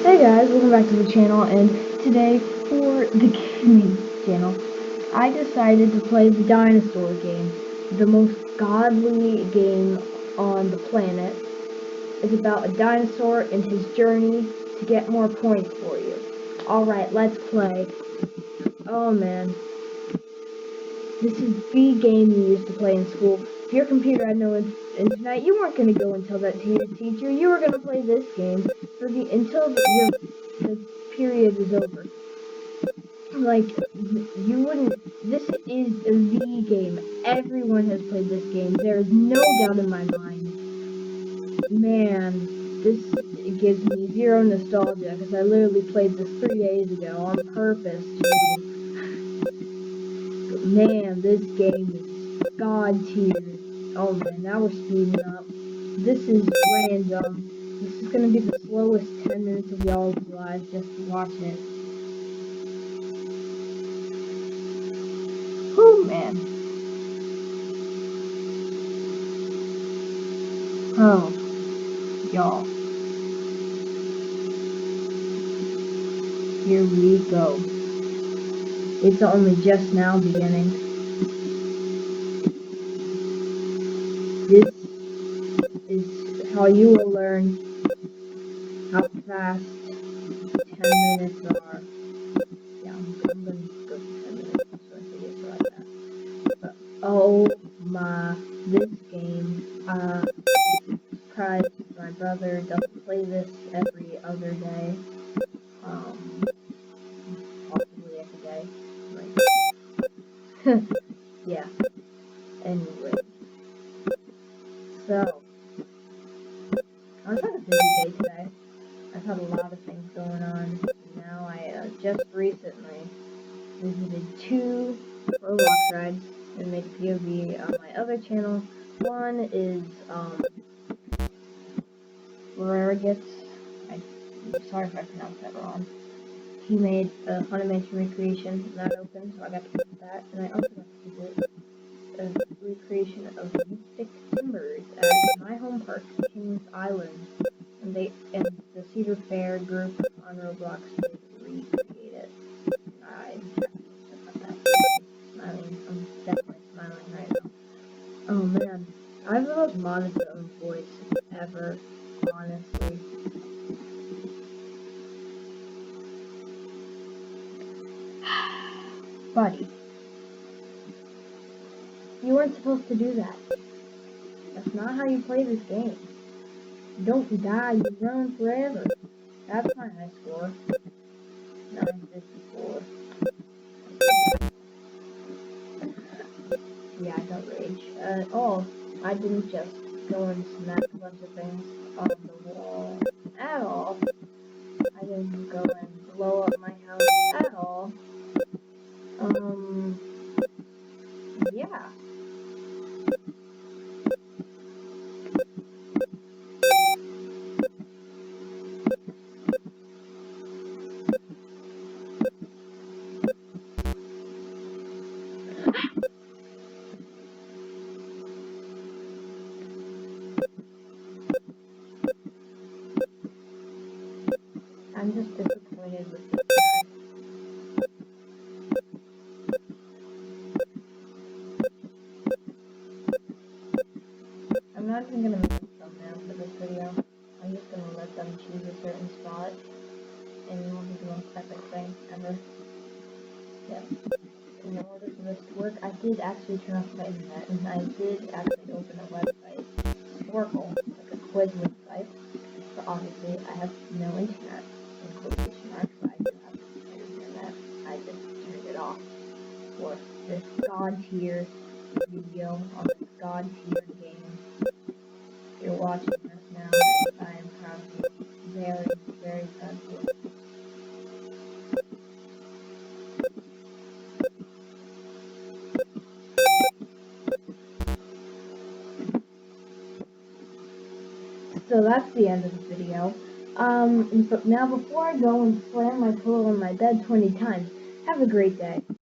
Hey guys, welcome back to the channel, and today for the gaming channel, I decided to play the dinosaur game, the most godly game on the planet. It's about a dinosaur and his journey to get more points for you. Alright, let's play. Oh man. This is the game you used to play in school. If your computer had no internet, you weren't going to go and tell that to your teacher. You were going to play this game until the period is over. Like, you wouldn't... This is the game. Everyone has played this game. There is no doubt in my mind. Man, this gives me zero nostalgia, because I literally played this 3 days ago on purpose. But man, this game is god tier. Oh man, now we're speeding up. This is random. This is gonna be the slowest 10 minutes of y'all's lives just watching it. Oh man. Oh, y'all. Here we go. It's only just now beginning. This is how you will learn how fast 10 minutes are. Yeah, I'm gonna go for 10 minutes so I say it like that. But, oh my, this game, surprised my brother doesn't play this every other day. Possibly every day. Like, yeah. Anyway. So, I've had a busy day today. I've had a lot of things going on. Now I just recently visited 2 Roblox rides and made a POV on my other channel. One is, Rarigets. I'm sorry if I pronounced that wrong. He made a Haunted Mansion recreation that opened, so I got to visit that. And I also got to visit a recreation of Mystic Timbers at my home park, Kings Island. And the Cedar Fair group on Roblox did recreate it. I'm happy about that. I'm definitely smiling right now. Oh man, I have the most monotone voice ever, honestly. Buddy, you weren't supposed to do that. That's not how you play this game. You don't die, you run forever. That's my high score. 954. Yeah, I don't rage at all. I didn't just go and smack a bunch of things on the wall at all. I didn't go and blow up my house at all. Yeah. I'm just disappointed with this guy. I'm not even gonna make a thumbnail for this video. I'm just gonna let them choose a certain spot, and it will be the most epic thing ever. Yeah. In order for this to work, I did actually turn off my internet, and I did actually open a website, Snorkel, like a quiz website. But obviously, I have no internet. In quotation marks, I do have internet. I just turned it off for this god tier video on this god tier game. You're watching this now, and I am proud of you. Very, very proud of you. So that's the end of the video. But now before I go and slam my pillow on my bed 20 times, have a great day.